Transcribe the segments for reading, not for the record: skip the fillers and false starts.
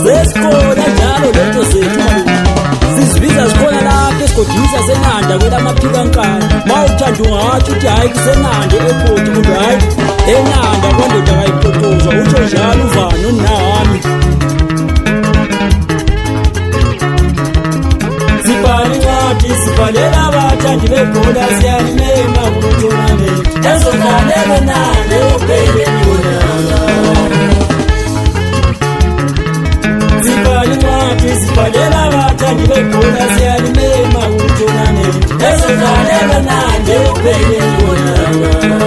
Sesikona njalo lento zethu sizibiza zikhona lapha esigodisa senanda kwela maphika nkani mawuthanda ungathi uthi hayi kusenanda ePort kumbe hayi enanda kwandoda kayipotozwa utsho njalo uvano nami sibhalela abathandi bebhola siyalimema kutournament ezodlalelwe nande ubhekeni wonala sibhalela abathandi bebhola siyalimema kutournament ezodlalelwe nande ubhekeni wonala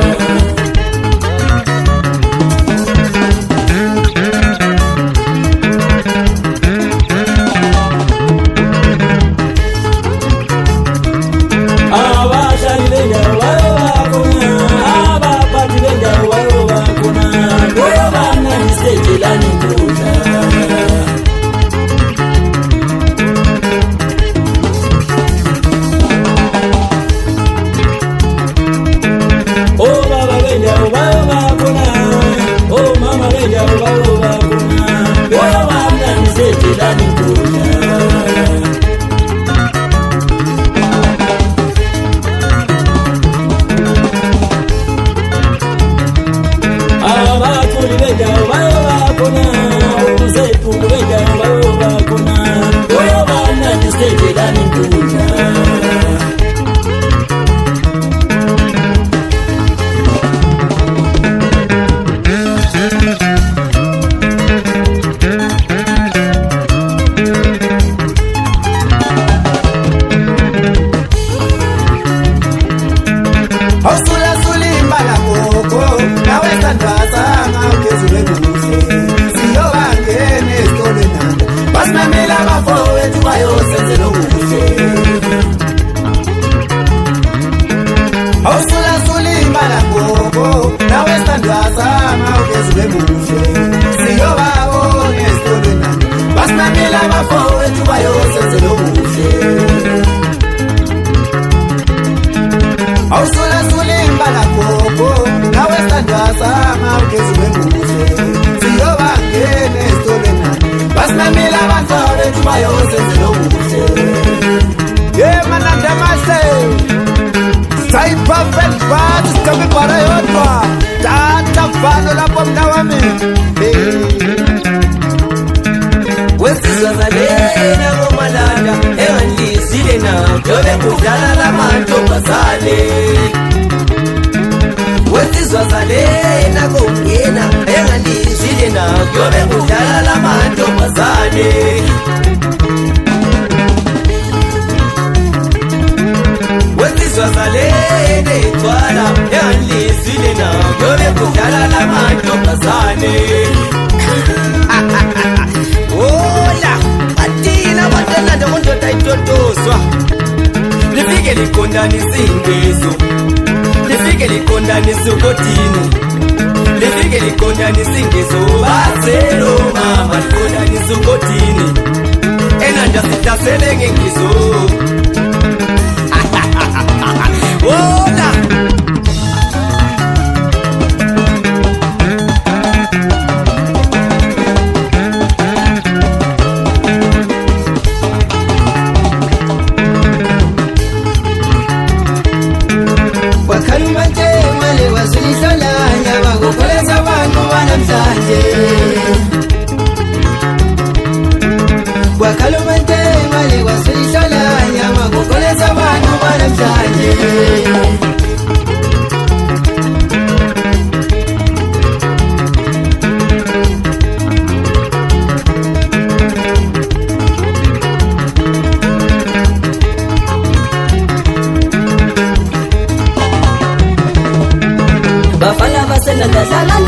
Bafana basenanda dlala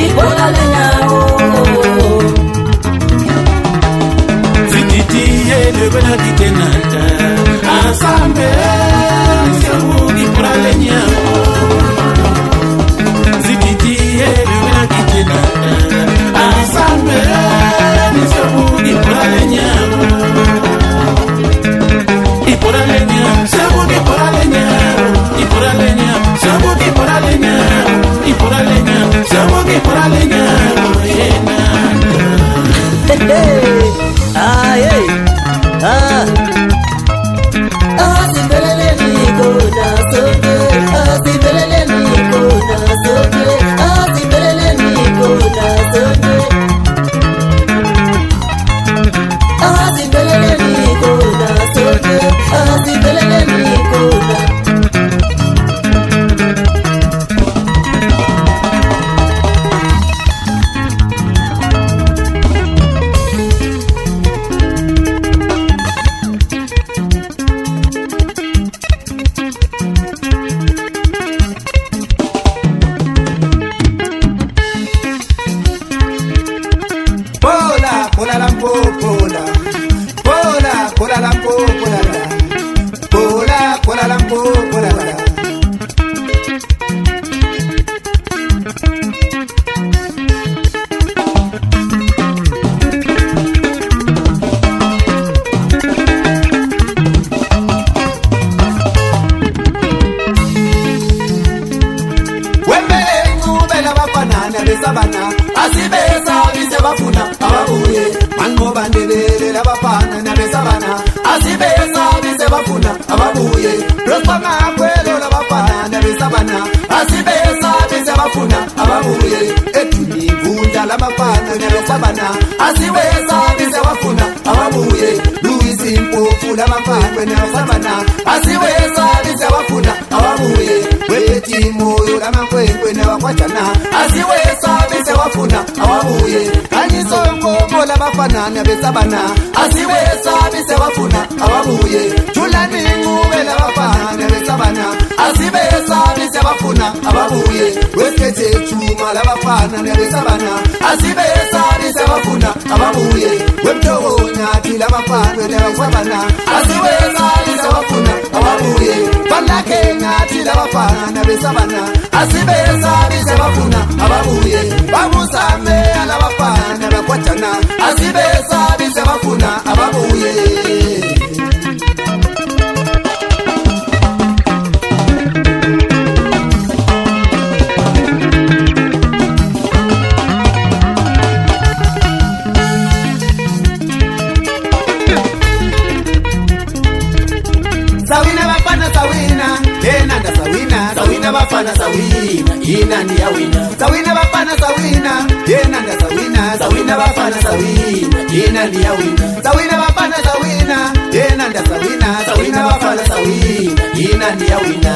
ibhola lenyawo Zididiyele wena ditenanda asambe ngiyamuki ibhola lenyawo Zididiyele wena ditenanda asambe ngiyamuki ibhola lenyawo Kuala Lumpur, Kuala Lumpur, Kuala Lumpur. Sabana asibesa bise bafuna ababuye mango bandebele labafana nabesabana asibesa bise bafuna ababuye rosama kwelo labafana nabesabana asibesa bise bafuna ababuye etuni vunja labafana nabesabana asibesa bise bafuna ababuye Luisi mpofu labafana nabesabana asibesa bise bafuna ababuye weti moyo lamakwekwe nabakwatana asiwesa bise wafuna awabuye kanyisongo labafana nabesabana asiwesa bise wafuna awabuye julani ngube labafana nabesabana asibesa bise wafuna awabuye wekete chuma labafana nabesabana asibesa bise wafuna awabuye wemtogo nyati labafana nabesabana asiwesa bise wafuna awabuye palake nyati labafana nabesabana asibesa bise wafuna ababuye babusame alabafana bakwatana asibesa bise bafuna ababuye Sawina bafana sawina enanda sawina sawina bafana sawina inandi ya wina sawina bafana sawina enanda sawina sawina bafana sawina inandi ya wina sawina bafana sawina enanda sawina sawina bafana sawina inandi ya wina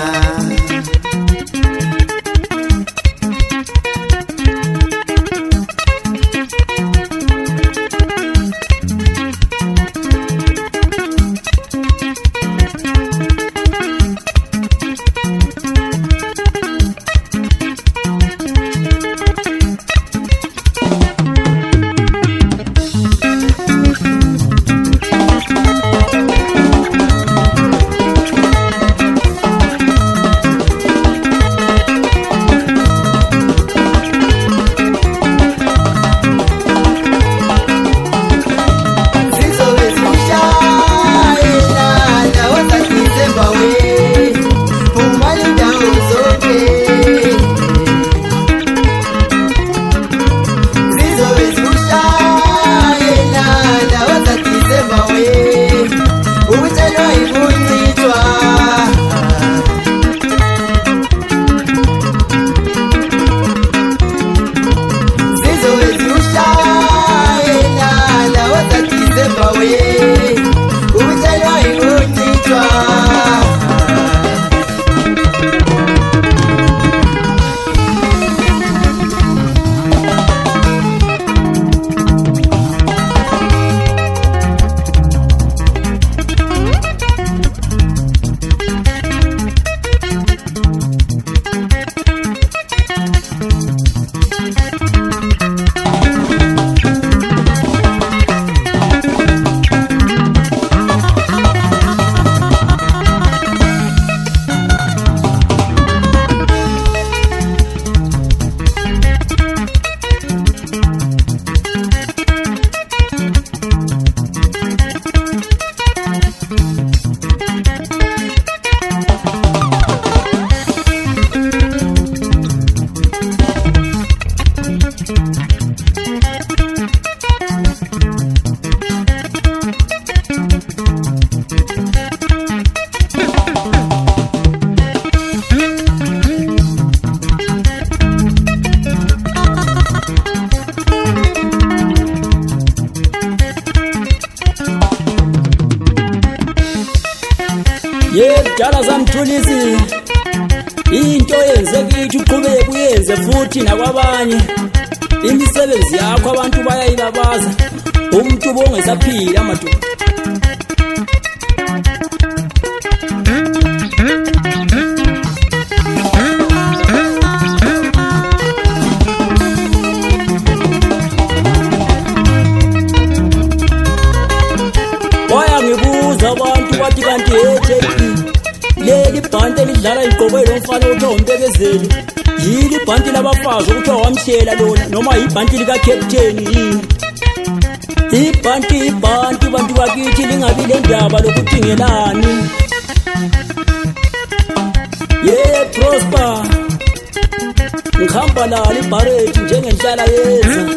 Yedala zamthulisi into yenzekithi uqhubeke uyenze futhi nakwabanye imisebenzi yakho abantu bayayibabaza umuntu bongesaphila amadoda abantu bathi kanti JP leli bhanti elidlala igqokwe lo mfana uthiwa uMpekezeli yili bhanti labafazi ukuthiwa wamhlela lona noma ibhanti lika-captain yini ibhanti bantu bakithi lingabi le ndaba lokudingelani Prosper ngihamba lala iBarrett njengenhlala yenza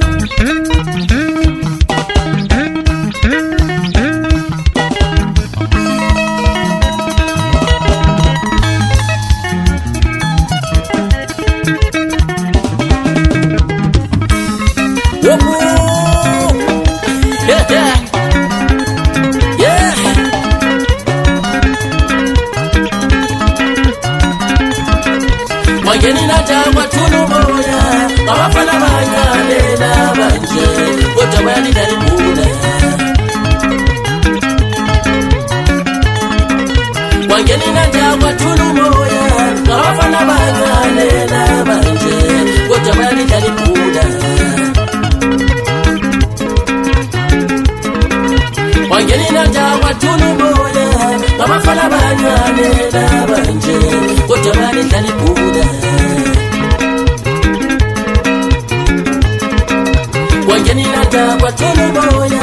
Wangeni natangwa tunu moya Mawafana mangalela banje Wote wani daribuna Wangeni natangwa tunu moya Mawafana mangalela banje Wote wani daribuna Wangeni natangwa tunu moya Mawafana mangalela banje Wote wani daribuna Wangeni natangwa tunu moya